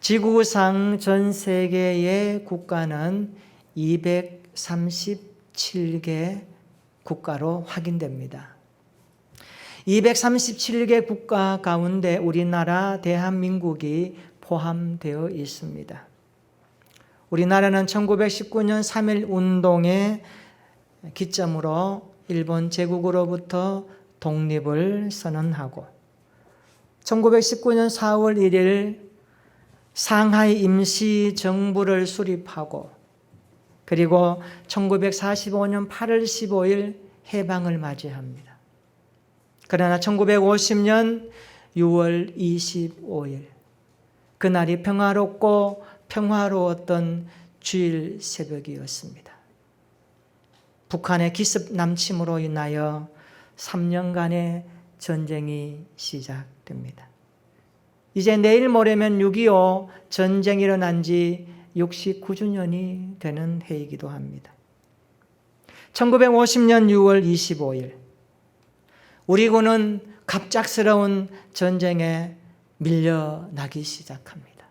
지구상 전 세계의 국가는 237개 국가로 확인됩니다. 237개 국가 가운데 우리나라 대한민국이 포함되어 있습니다. 우리나라는 1919년 3.1 운동의 기점으로 일본 제국으로부터 독립을 선언하고 1919년 4월 1일 상하이 임시정부를 수립하고 그리고 1945년 8월 15일 해방을 맞이합니다. 그러나 1950년 6월 25일 그날이 평화롭고 평화로웠던 주일 새벽이었습니다. 북한의 기습 남침으로 인하여 3년간의 전쟁이 시작됩니다. 이제 내일 모레면 6.25 전쟁이 일어난 지 69주년이 되는 해이기도 합니다. 1950년 6월 25일 우리 군은 갑작스러운 전쟁에 밀려나기 시작합니다.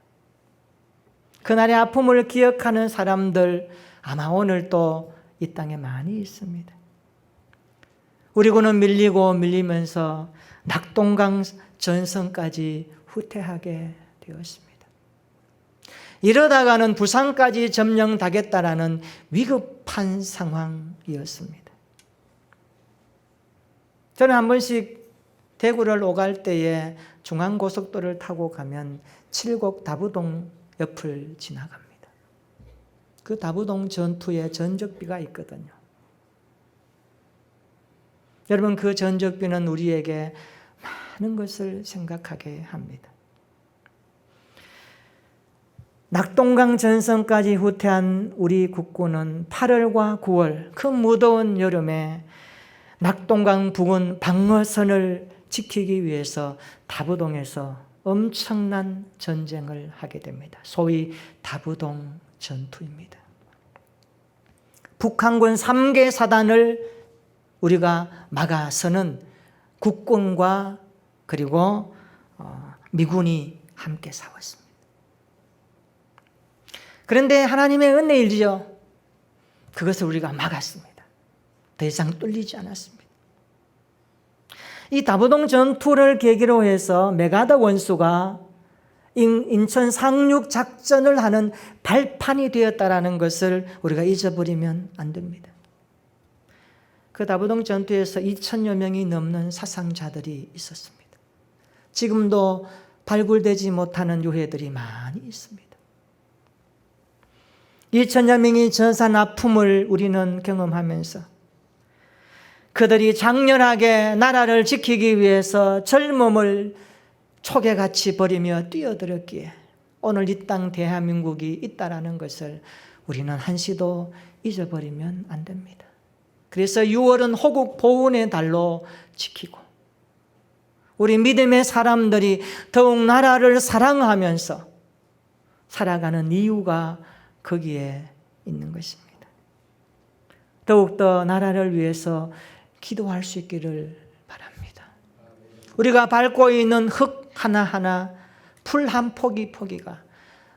그날의 아픔을 기억하는 사람들 아마 오늘도 이 땅에 많이 있습니다. 우리 군은 밀리고 밀리면서 낙동강 전선까지 후퇴하게 되었습니다. 이러다가는 부산까지 점령당했다라는 위급한 상황이었습니다. 저는 한 번씩 대구를 오갈 때에 중앙고속도로를 타고 가면 칠곡 다부동 옆을 지나갑니다. 그 다부동 전투에 전적비가 있거든요. 여러분, 그 전적비는 우리에게 많은 것을 생각하게 합니다. 낙동강 전선까지 후퇴한 우리 국군은 8월과 9월 그 무더운 여름에 낙동강 부근 방어선을 지키기 위해서 다부동에서 엄청난 전쟁을 하게 됩니다. 소위 다부동 전투입니다. 북한군 3개 사단을 우리가 막아서는 국군과 그리고 미군이 함께 싸웠습니다. 그런데 하나님의 은혜이죠. 그것을 우리가 막았습니다. 더 이상 뚫리지 않았습니다. 이 다부동 전투를 계기로 해서 메가더 원수가 인천 상륙 작전을 하는 발판이 되었다라는 것을 우리가 잊어버리면 안 됩니다. 그 다부동 전투에서 2,000여 명이 넘는 사상자들이 있었습니다. 지금도 발굴되지 못하는 유해들이 많이 있습니다. 2,000여 명이 전산 아픔을 우리는 경험하면서 그들이 장렬하게 나라를 지키기 위해서 젊음을 촉에같이 버리며 뛰어들었기에 오늘 이 땅 대한민국이 있다라는 것을 우리는 한시도 잊어버리면 안 됩니다. 그래서 6월은 호국 보훈의 달로 지키고 우리 믿음의 사람들이 더욱 나라를 사랑하면서 살아가는 이유가 거기에 있는 것입니다. 더욱더 나라를 위해서 기도할 수 있기를 바랍니다. 우리가 밟고 있는 흙 하나하나, 풀 한 포기포기가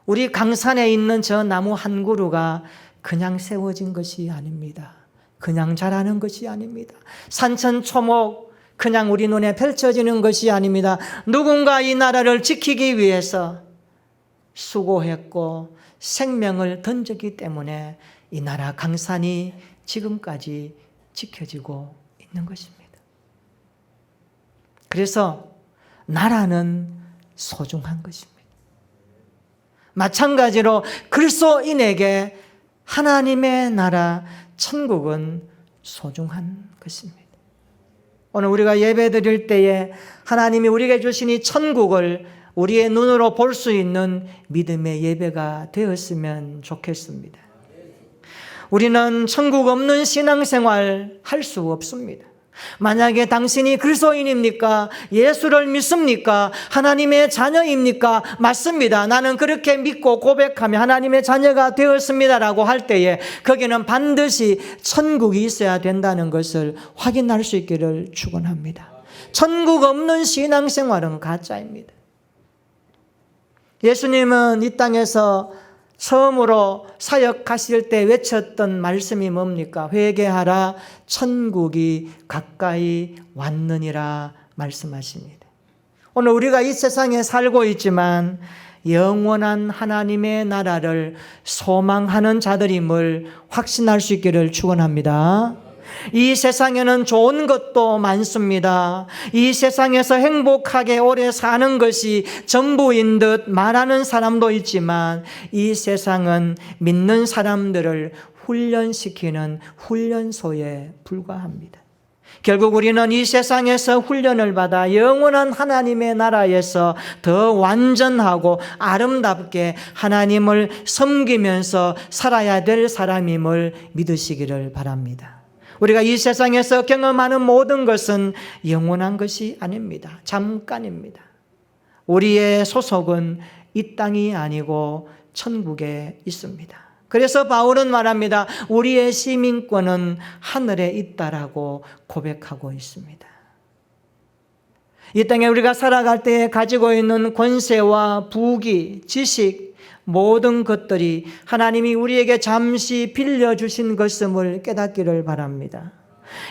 우리 강산에 있는 저 나무 한 그루가 그냥 세워진 것이 아닙니다. 그냥 자라는 것이 아닙니다. 산천초목 그냥 우리 눈에 펼쳐지는 것이 아닙니다. 누군가 이 나라를 지키기 위해서 수고했고 생명을 던졌기 때문에 이 나라 강산이 지금까지 지켜지고 있는 것입니다. 그래서 나라는 소중한 것입니다. 마찬가지로 그리스도인에게 하나님의 나라 천국은 소중한 것입니다. 오늘 우리가 예배 드릴 때에 하나님이 우리에게 주신 이 천국을 우리의 눈으로 볼 수 있는 믿음의 예배가 되었으면 좋겠습니다. 우리는 천국 없는 신앙생활 할 수 없습니다. 만약에 당신이 그리스도인입니까? 예수를 믿습니까? 하나님의 자녀입니까? 맞습니다. 나는 그렇게 믿고 고백하며 하나님의 자녀가 되었습니다라고 할 때에 거기는 반드시 천국이 있어야 된다는 것을 확인할 수 있기를 축원합니다. 천국 없는 신앙생활은 가짜입니다. 예수님은 이 땅에서 처음으로 사역하실 때 외쳤던 말씀이 뭡니까? 회개하라, 천국이 가까이 왔느니라 말씀하십니다. 오늘 우리가 이 세상에 살고 있지만 영원한 하나님의 나라를 소망하는 자들임을 확신할 수 있기를 축원합니다. 이 세상에는 좋은 것도 많습니다. 이 세상에서 행복하게 오래 사는 것이 전부인 듯 말하는 사람도 있지만 이 세상은 믿는 사람들을 훈련시키는 훈련소에 불과합니다. 결국 우리는 이 세상에서 훈련을 받아 영원한 하나님의 나라에서 더 완전하고 아름답게 하나님을 섬기면서 살아야 될 사람임을 믿으시기를 바랍니다. 우리가 이 세상에서 경험하는 모든 것은 영원한 것이 아닙니다. 잠깐입니다. 우리의 소속은 이 땅이 아니고 천국에 있습니다. 그래서 바울은 말합니다. 우리의 시민권은 하늘에 있다라고 고백하고 있습니다. 이 땅에 우리가 살아갈 때 가지고 있는 권세와 부귀, 지식, 모든 것들이 하나님이 우리에게 잠시 빌려주신 것임을 깨닫기를 바랍니다.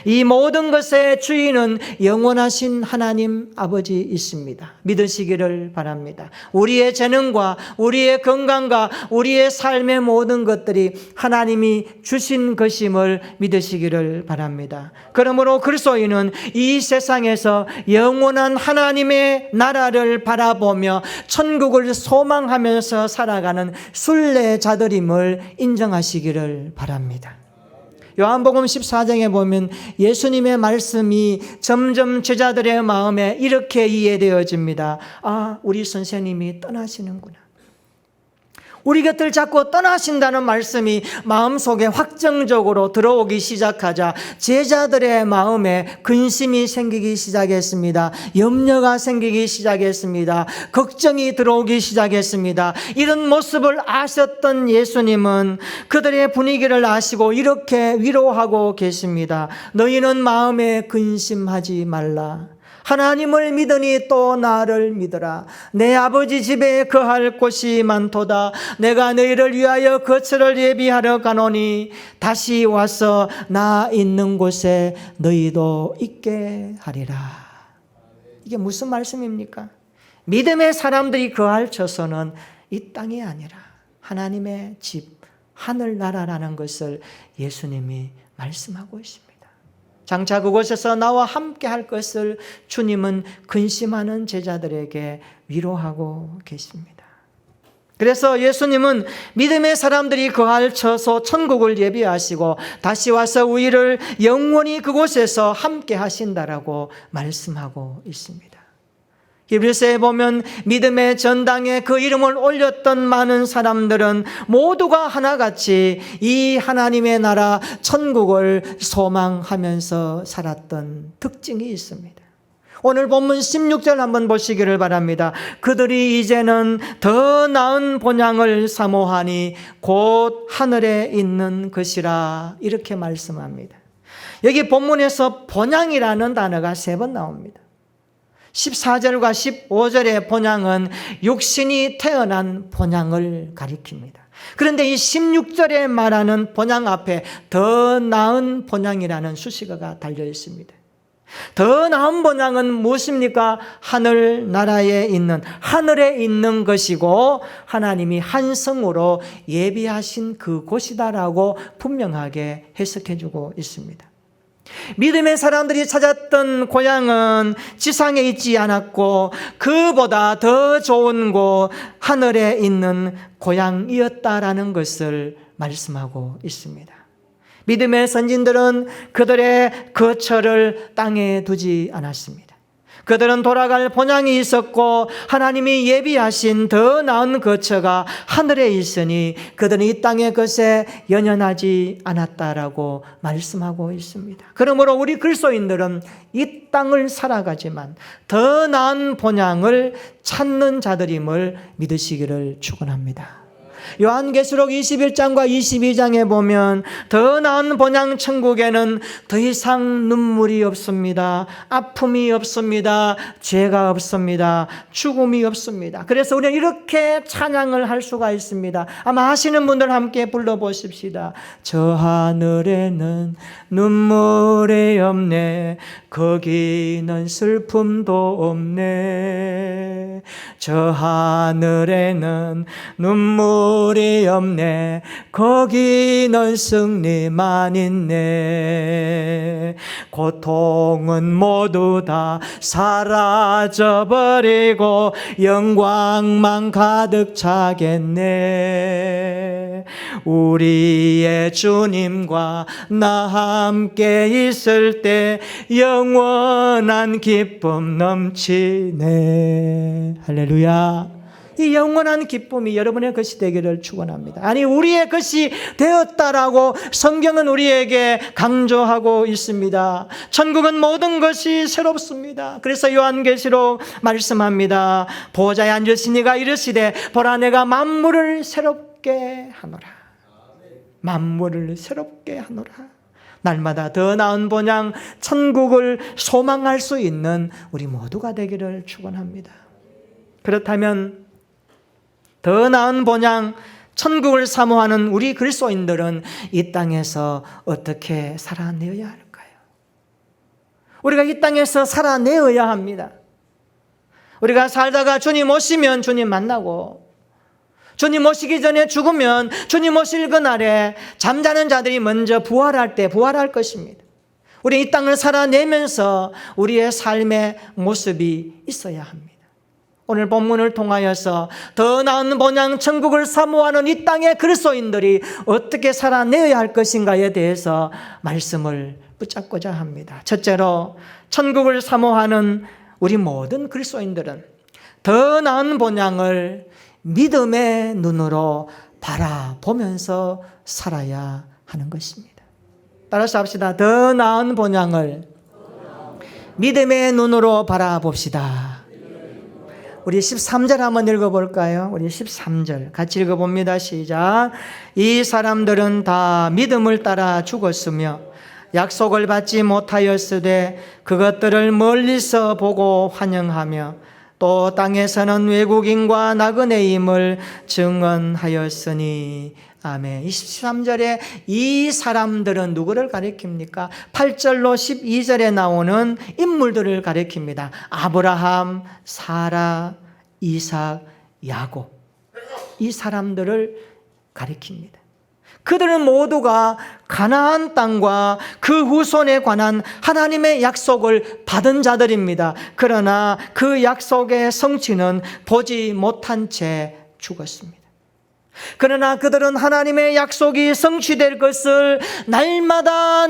이 모든 것의 주인은 영원하신 하나님 아버지 있습니다. 믿으시기를 바랍니다. 우리의 재능과 우리의 건강과 우리의 삶의 모든 것들이 하나님이 주신 것임을 믿으시기를 바랍니다. 그러므로 그리스도인은 이 세상에서 영원한 하나님의 나라를 바라보며 천국을 소망하면서 살아가는 순례자들임을 인정하시기를 바랍니다. 요한복음 14장에 보면 예수님의 말씀이 점점 제자들의 마음에 이렇게 이해되어집니다. 아, 우리 선생님이 떠나시는구나. 우리 곁을 자꾸 떠나신다는 말씀이 마음속에 확정적으로 들어오기 시작하자 제자들의 마음에 근심이 생기기 시작했습니다. 염려가 생기기 시작했습니다. 걱정이 들어오기 시작했습니다. 이런 모습을 아셨던 예수님은 그들의 분위기를 아시고 이렇게 위로하고 계십니다. 너희는 마음에 근심하지 말라. 하나님을 믿으니 또 나를 믿으라. 내 아버지 집에 거할 곳이 많도다. 내가 너희를 위하여 거처를 예비하러 가노니 다시 와서 나 있는 곳에 너희도 있게 하리라. 이게 무슨 말씀입니까? 믿음의 사람들이 거할 처소는 이 땅이 아니라 하나님의 집, 하늘나라라는 것을 예수님이 말씀하고 있습니다. 장차 그곳에서 나와 함께 할 것을 주님은 근심하는 제자들에게 위로하고 계십니다. 그래서 예수님은 믿음의 사람들이 거할 처소 천국을 예비하시고 다시 와서 우리를 영원히 그곳에서 함께 하신다라고 말씀하고 있습니다. 히브리서에 보면 믿음의 전당에 그 이름을 올렸던 많은 사람들은 모두가 하나같이 이 하나님의 나라 천국을 소망하면서 살았던 특징이 있습니다. 오늘 본문 16절 한번 보시기를 바랍니다. 그들이 이제는 더 나은 본향을 사모하니 곧 하늘에 있는 것이라 이렇게 말씀합니다. 여기 본문에서 본향이라는 단어가 3번 나옵니다. 14절과 15절의 본향은 육신이 태어난 본향을 가리킵니다. 그런데 이 16절에 말하는 본향 앞에 더 나은 본향이라는 수식어가 달려 있습니다. 더 나은 본향은 무엇입니까? 하늘나라에 있는, 하늘에 있는 것이고 하나님이 한 성으로 예비하신 그곳이다라고 분명하게 해석해주고 있습니다. 믿음의 사람들이 찾았던 고향은 지상에 있지 않았고 그보다 더 좋은 곳 하늘에 있는 고향이었다라는 것을 말씀하고 있습니다. 믿음의 선진들은 그들의 거처를 땅에 두지 않았습니다. 그들은 돌아갈 본향이 있었고 하나님이 예비하신 더 나은 거처가 하늘에 있으니 그들은 이 땅의 것에 연연하지 않았다라고 말씀하고 있습니다. 그러므로 우리 그리스도인들은 이 땅을 살아가지만 더 나은 본향을 찾는 자들임을 믿으시기를 축원합니다. 요한계시록 21장과 22장에 보면 더 나은 본향 천국에는 더 이상 눈물이 없습니다. 아픔이 없습니다. 죄가 없습니다. 죽음이 없습니다. 그래서 우리는 이렇게 찬양을 할 수가 있습니다. 아마 아시는 분들 함께 불러보십시다. 저 하늘에는 눈물이 없네. 거기는 슬픔도 없네. 저 하늘에는 눈물이 없네. 거기는 승리만 있네. 고통은 모두 다 사라져버리고 영광만 가득 차겠네. 우리의 주님과 나 함께 있을 때 영원한 기쁨 넘치네. 할렐루야. 이 영원한 기쁨이 여러분의 것이 되기를 축원합니다. 아니, 우리의 것이 되었다라고 성경은 우리에게 강조하고 있습니다. 천국은 모든 것이 새롭습니다. 그래서 요한계시록 말씀합니다. 보좌에 앉으신 이가 이르시되 보라 내가 만물을 새롭게 하노라. 만물을 새롭게 하노라. 날마다 더 나은 본향 천국을 소망할 수 있는 우리 모두가 되기를 축원합니다. 그렇다면 더 나은 본향 천국을 사모하는 우리 그리스도인들은 이 땅에서 어떻게 살아내어야 할까요? 우리가 이 땅에서 살아내어야 합니다. 우리가 살다가 주님 오시면 주님 만나고, 주님 오시기 전에 죽으면 주님 오실 그날에 잠자는 자들이 먼저 부활할 때 부활할 것입니다. 우리 이 땅을 살아내면서 우리의 삶의 모습이 있어야 합니다. 오늘 본문을 통하여서 더 나은 본향 천국을 사모하는 이 땅의 그리스도인들이 어떻게 살아내어야 할 것인가에 대해서 말씀을 붙잡고자 합니다. 첫째로, 천국을 사모하는 우리 모든 그리스도인들은 더 나은 본향을 믿음의 눈으로 바라보면서 살아야 하는 것입니다. 따라서 합시다. 더 나은 본향을 믿음의 눈으로 바라봅시다. 우리 13절 한번 읽어볼까요? 우리 13절 같이 읽어봅니다. 시작. 이 사람들은 다 믿음을 따라 죽었으며 약속을 받지 못하였으되 그것들을 멀리서 보고 환영하며 또 땅에서는 외국인과 나그네임을 증언하였으니 아멘. 23절에 이 사람들은 누구를 가리킵니까? 8절로 12절에 나오는 인물들을 가리킵니다. 아브라함, 사라, 이삭, 야곱. 이 사람들을 가리킵니다. 그들은 모두가 가나안 땅과 그 후손에 관한 하나님의 약속을 받은 자들입니다. 그러나 그 약속의 성취는 보지 못한 채 죽었습니다. 그러나 그들은 하나님의 약속이 성취될 것을 날마다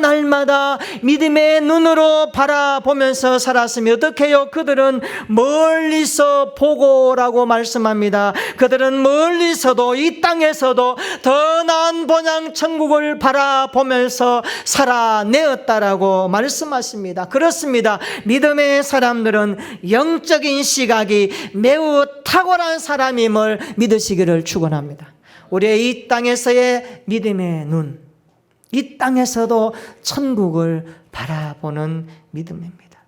믿음의 눈으로 바라보면서 살았으며 어떻게 해요? 그들은 멀리서 보고라고 말씀합니다. 그들은 멀리서도 이 땅에서도 더 나은 본향 천국을 바라보면서 살아내었다라고 말씀하십니다. 그렇습니다. 믿음의 사람들은 영적인 시각이 매우 탁월한 사람임을 믿으시기를 축원합니다. 우리의 이 땅에서의 믿음의 눈, 이 땅에서도 천국을 바라보는 믿음입니다.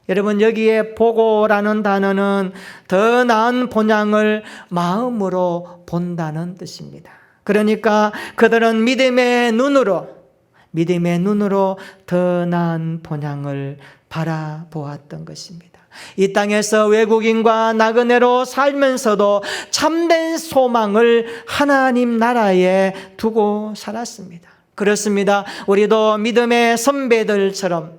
여러분, 여기에 보고라는 단어는 더 나은 본향을 마음으로 본다는 뜻입니다. 그러니까 그들은 믿음의 눈으로 더 나은 본향을 바라보았던 것입니다. 이 땅에서 외국인과 나그네로 살면서도 참된 소망을 하나님 나라에 두고 살았습니다. 그렇습니다. 우리도 믿음의 선배들처럼,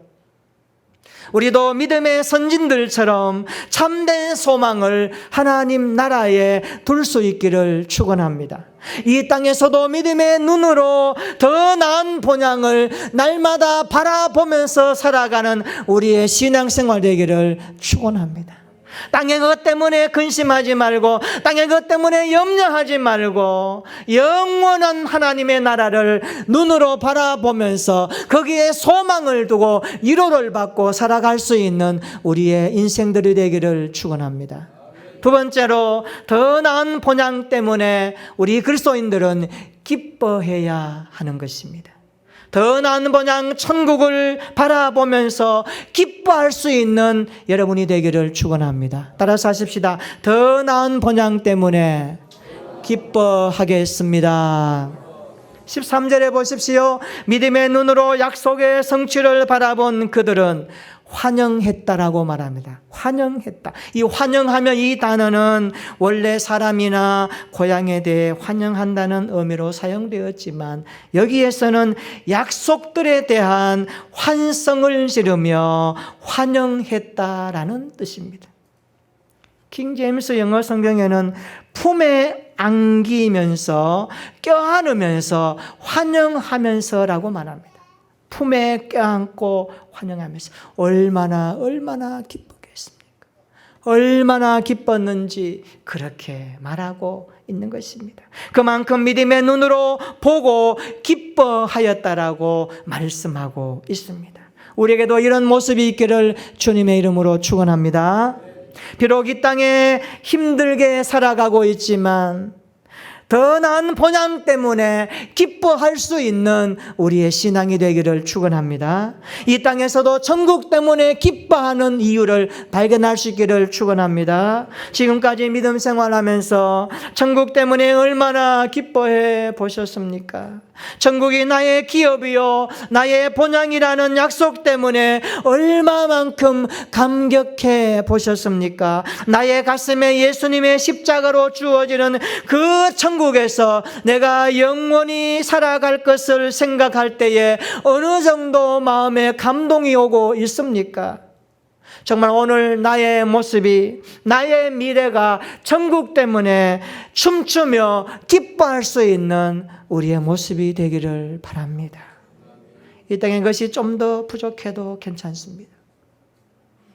우리도 믿음의 선진들처럼 참된 소망을 하나님 나라에 둘 수 있기를 축원합니다. 이 땅에서도 믿음의 눈으로 더 나은 본향을 날마다 바라보면서 살아가는 우리의 신앙생활 되기를 축원합니다. 땅의 것 때문에 근심하지 말고, 땅의 것 때문에 염려하지 말고, 영원한 하나님의 나라를 눈으로 바라보면서 거기에 소망을 두고 위로를 받고 살아갈 수 있는 우리의 인생들이 되기를 축원합니다. 두 번째로 더 나은 본향 때문에 우리 그리스도인들은 기뻐해야 하는 것입니다. 더 나은 본향 천국을 바라보면서 기뻐할 수 있는 여러분이 되기를 축원합니다. 따라서 하십시다. 더 나은 본향 때문에 기뻐하겠습니다. 13절에 보십시오. 믿음의 눈으로 약속의 성취를 바라본 그들은 환영했다라고 말합니다. 환영했다. 이 환영하면 이 단어는 원래 사람이나 고향에 대해 환영한다는 의미로 사용되었지만 여기에서는 약속들에 대한 환성을 지르며 환영했다라는 뜻입니다. 킹 제임스 영어 성경에는 품에 안기면서 껴안으면서 환영하면서라고 말합니다. 품에 껴안고 환영하면서 얼마나 기뻤겠습니까? 얼마나 기뻤는지 그렇게 말하고 있는 것입니다. 그만큼 믿음의 눈으로 보고 기뻐하였다라고 말씀하고 있습니다. 우리에게도 이런 모습이 있기를 주님의 이름으로 축원합니다. 비록 이 땅에 힘들게 살아가고 있지만 더 나은 본향 때문에 기뻐할 수 있는 우리의 신앙이 되기를 축원합니다. 이 땅에서도 천국 때문에 기뻐하는 이유를 발견할 수 있기를 축원합니다. 지금까지 믿음 생활하면서 천국 때문에 얼마나 기뻐해 보셨습니까? 천국이 나의 기업이요 나의 본향이라는 약속 때문에 얼마만큼 감격해 보셨습니까? 나의 가슴에 예수님의 십자가로 주어지는 그 천국에서 내가 영원히 살아갈 것을 생각할 때에 어느 정도 마음에 감동이 오고 있습니까? 정말 오늘 나의 모습이, 나의 미래가 천국 때문에 춤추며 기뻐할 수 있는 우리의 모습이 되기를 바랍니다. 이 땅의 것이 좀 더 부족해도 괜찮습니다.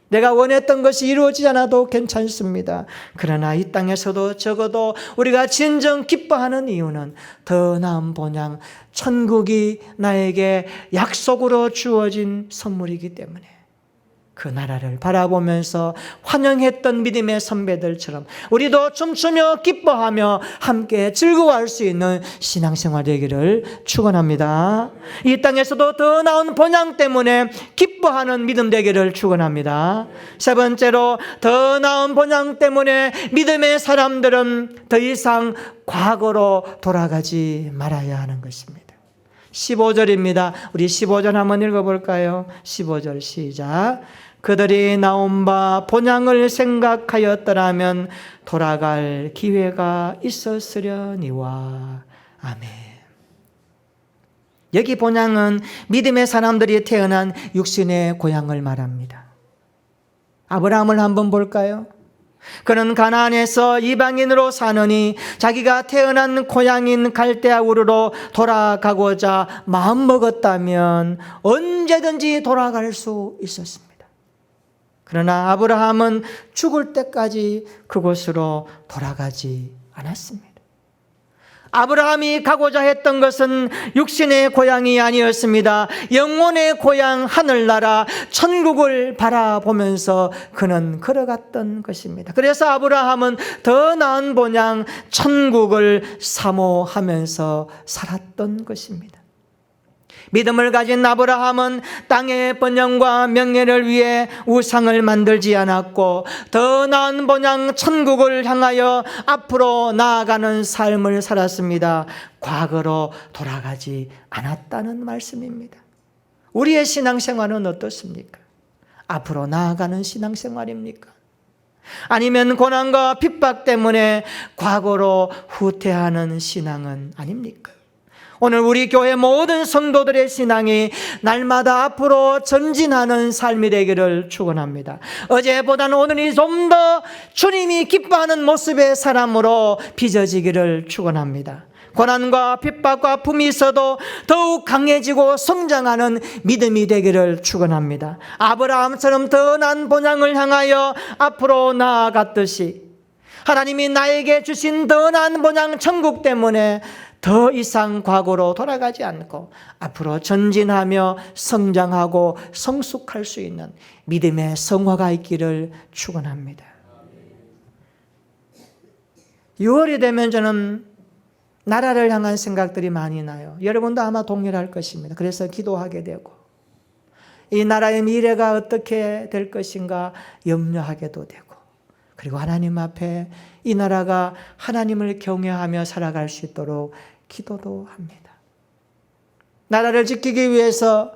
내가 원했던 것이 이루어지지 않아도 괜찮습니다. 그러나 이 땅에서도 적어도 우리가 진정 기뻐하는 이유는 더 나은 본향, 천국이 나에게 약속으로 주어진 선물이기 때문에 그 나라를 바라보면서 환영했던 믿음의 선배들처럼 우리도 춤추며 기뻐하며 함께 즐거워할 수 있는 신앙생활 되기를 축원합니다. 이 땅에서도 더 나은 본향 때문에 기뻐하는 믿음 되기를 축원합니다. 세 번째로 더 나은 본향 때문에 믿음의 사람들은 더 이상 과거로 돌아가지 말아야 하는 것입니다. 15절입니다. 우리 15절 한번 읽어볼까요? 15절 시작. 그들이 나온 바 본향을 생각하였더라면 돌아갈 기회가 있었으려니와. 아멘. 여기 본향은 믿음의 사람들이 태어난 육신의 고향을 말합니다. 아브라함을 한번 볼까요? 그는 가나안에서 이방인으로 사느니 자기가 태어난 고향인 갈대아 우르로 돌아가고자 마음먹었다면 언제든지 돌아갈 수 있었습니다. 그러나 아브라함은 죽을 때까지 그곳으로 돌아가지 않았습니다. 아브라함이 가고자 했던 것은 육신의 고향이 아니었습니다. 영혼의 고향 하늘나라 천국을 바라보면서 그는 걸어갔던 것입니다. 그래서 아브라함은 더 나은 본향 천국을 사모하면서 살았던 것입니다. 믿음을 가진 아브라함은 땅의 번영과 명예를 위해 우상을 만들지 않았고 더 나은 본향 천국을 향하여 앞으로 나아가는 삶을 살았습니다. 과거로 돌아가지 않았다는 말씀입니다. 우리의 신앙생활은 어떻습니까? 앞으로 나아가는 신앙생활입니까? 아니면 고난과 핍박 때문에 과거로 후퇴하는 신앙은 아닙니까? 오늘 우리 교회 모든 성도들의 신앙이 날마다 앞으로 전진하는 삶이 되기를 축원합니다. 어제보다는 오늘이 좀 더 주님이 기뻐하는 모습의 사람으로 빚어지기를 축원합니다. 고난과 핍박과 아픔이 있어도 더욱 강해지고 성장하는 믿음이 되기를 축원합니다. 아브라함처럼 더 나은 본향을 향하여 앞으로 나아갔듯이 하나님이 나에게 주신 더 나은 본향 천국 때문에 더 이상 과거로 돌아가지 않고 앞으로 전진하며 성장하고 성숙할 수 있는 믿음의 성화가 있기를 축원합니다. 6월이 되면 저는 나라를 향한 생각들이 많이 나요. 여러분도 아마 동일할 것입니다. 그래서 기도하게 되고 이 나라의 미래가 어떻게 될 것인가 염려하게도 되고, 그리고 하나님 앞에 이 나라가 하나님을 경외하며 살아갈 수 있도록 기도도 합니다. 나라를 지키기 위해서,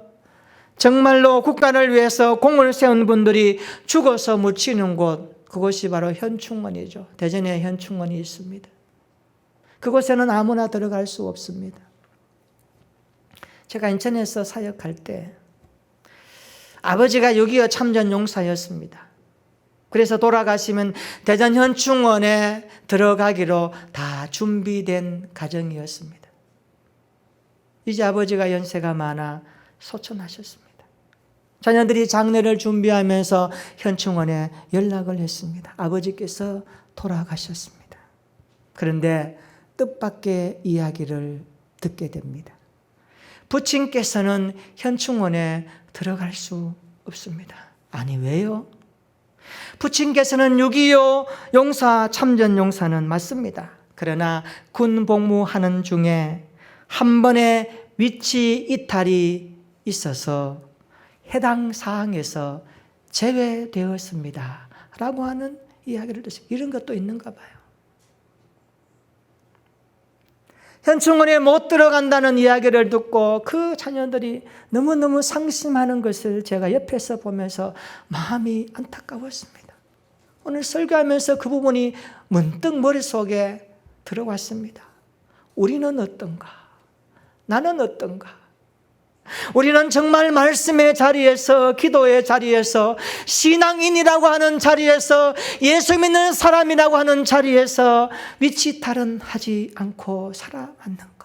정말로 국가를 위해서 공을 세운 분들이 죽어서 묻히는 곳, 그것이 바로 현충원이죠. 대전에 현충원이 있습니다. 그곳에는 아무나 들어갈 수 없습니다. 제가 인천에서 사역할 때 아버지가 6.25 참전 용사였습니다. 그래서 돌아가시면 대전 현충원에 들어가기로 다 준비된 가정이었습니다. 이제 아버지가 연세가 많아 소천하셨습니다. 자녀들이 장례를 준비하면서 현충원에 연락을 했습니다. 아버지께서 돌아가셨습니다. 그런데 뜻밖의 이야기를 듣게 됩니다. 부친께서는 현충원에 들어갈 수 없습니다. 아니, 왜요? 부친께서는 6.25 용사, 참전 용사는 맞습니다. 그러나 군 복무하는 중에 한 번의 위치 이탈이 있어서 해당 사항에서 제외되었습니다 라고 하는 이야기를 듣습니다. 이런 것도 있는가 봐요. 현충원에 못 들어간다는 이야기를 듣고 그 자녀들이 너무너무 상심하는 것을 제가 옆에서 보면서 마음이 안타까웠습니다. 오늘 설교하면서 그 부분이 문득 머릿속에 들어왔습니다. 우리는 어떤가? 나는 어떤가? 우리는 정말 말씀의 자리에서, 기도의 자리에서, 신앙인이라고 하는 자리에서, 예수 믿는 사람이라고 하는 자리에서 위치탈은 하지 않고 살아왔는가?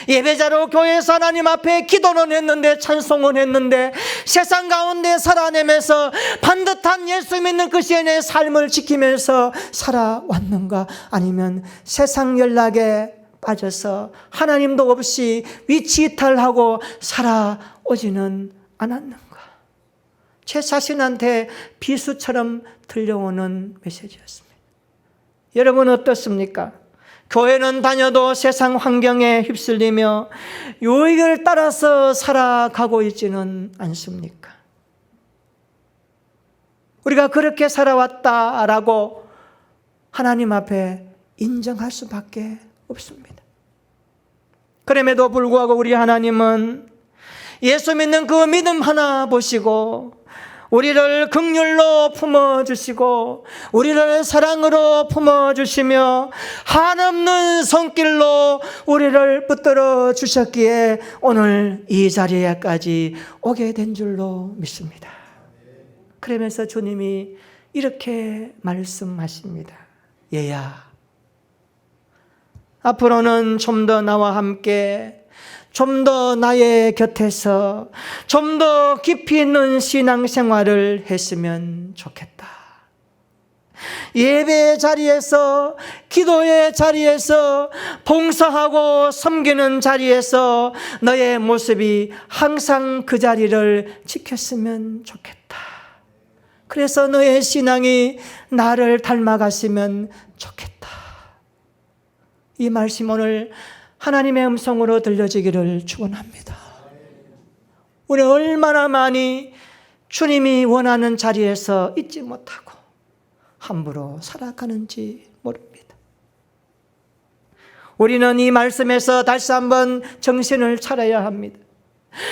예배자로 교회에서 하나님 앞에 기도는 했는데, 찬송은 했는데, 세상 가운데 살아내면서 반듯한 예수 믿는 그 시인의 삶을 지키면서 살아왔는가? 아니면 세상 연락에 빠져서 하나님도 없이 위치이탈하고 살아오지는 않았는가? 제 자신한테 비수처럼 들려오는 메시지였습니다. 여러분 어떻습니까? 교회는 다녀도 세상 환경에 휩쓸리며 유익을 따라서 살아가고 있지는 않습니까? 우리가 그렇게 살아왔다라고 하나님 앞에 인정할 수밖에 없습니다. 그럼에도 불구하고 우리 하나님은 예수 믿는 그 믿음 하나 보시고 우리를 긍휼로 품어주시고 우리를 사랑으로 품어주시며 한없는 손길로 우리를 붙들어 주셨기에 오늘 이 자리에까지 오게 된 줄로 믿습니다. 그러면서 주님이 이렇게 말씀하십니다. 얘야, 앞으로는 좀 더 나와 함께, 좀 더 나의 곁에서 좀 더 깊이 있는 신앙생활을 했으면 좋겠다. 예배의 자리에서, 기도의 자리에서, 봉사하고 섬기는 자리에서 너의 모습이 항상 그 자리를 지켰으면 좋겠다. 그래서 너의 신앙이 나를 닮아갔으면 좋겠다. 이 말씀 오늘 하나님의 음성으로 들려지기를 축원합니다. 우리 얼마나 많이 주님이 원하는 자리에서 있지 못하고 함부로 살아가는지 모릅니다. 우리는 이 말씀에서 다시 한번 정신을 차려야 합니다.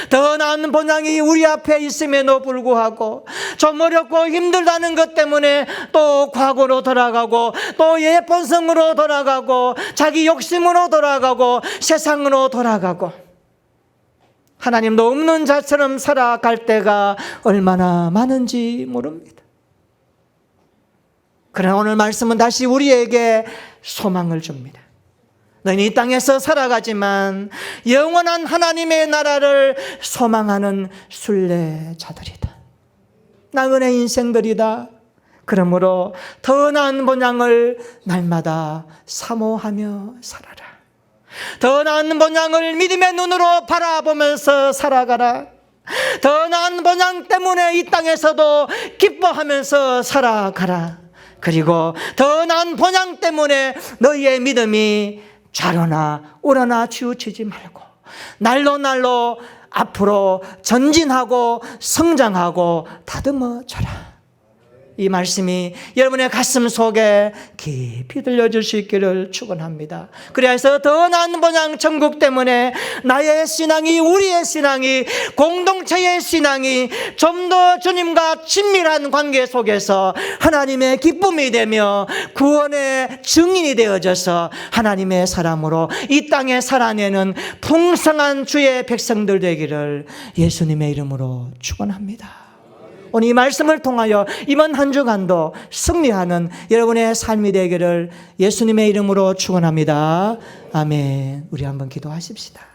더 나은 본향이 우리 앞에 있음에도 불구하고 좀 어렵고 힘들다는 것 때문에 또 과거로 돌아가고 또 옛 본성으로 돌아가고 자기 욕심으로 돌아가고 세상으로 돌아가고 하나님도 없는 자처럼 살아갈 때가 얼마나 많은지 모릅니다. 그러나 오늘 말씀은 다시 우리에게 소망을 줍니다. 너희는 이 땅에서 살아가지만 영원한 하나님의 나라를 소망하는 순례자들이다. 나그네 인생들이다. 그러므로 더 나은 본향을 날마다 사모하며 살아라. 더 나은 본향을 믿음의 눈으로 바라보면서 살아가라. 더 나은 본향 때문에 이 땅에서도 기뻐하면서 살아가라. 그리고 더 나은 본향 때문에 너희의 믿음이 좌로나 우로나 치우치지 말고 날로 날로 앞으로 전진하고 성장하고 다듬어져라. 이 말씀이 여러분의 가슴 속에 깊이 들려줄 수 있기를 축원합니다. 그래서 더 나은 본향 천국 때문에 나의 신앙이, 우리의 신앙이, 공동체의 신앙이 좀 더 주님과 친밀한 관계 속에서 하나님의 기쁨이 되며 구원의 증인이 되어져서 하나님의 사람으로 이 땅에 살아내는 풍성한 주의 백성들 되기를 예수님의 이름으로 축원합니다. 오늘 이 말씀을 통하여 이번 한 주간도 승리하는 여러분의 삶이 되기를 예수님의 이름으로 축원합니다. 아멘. 우리 한번 기도하십시다.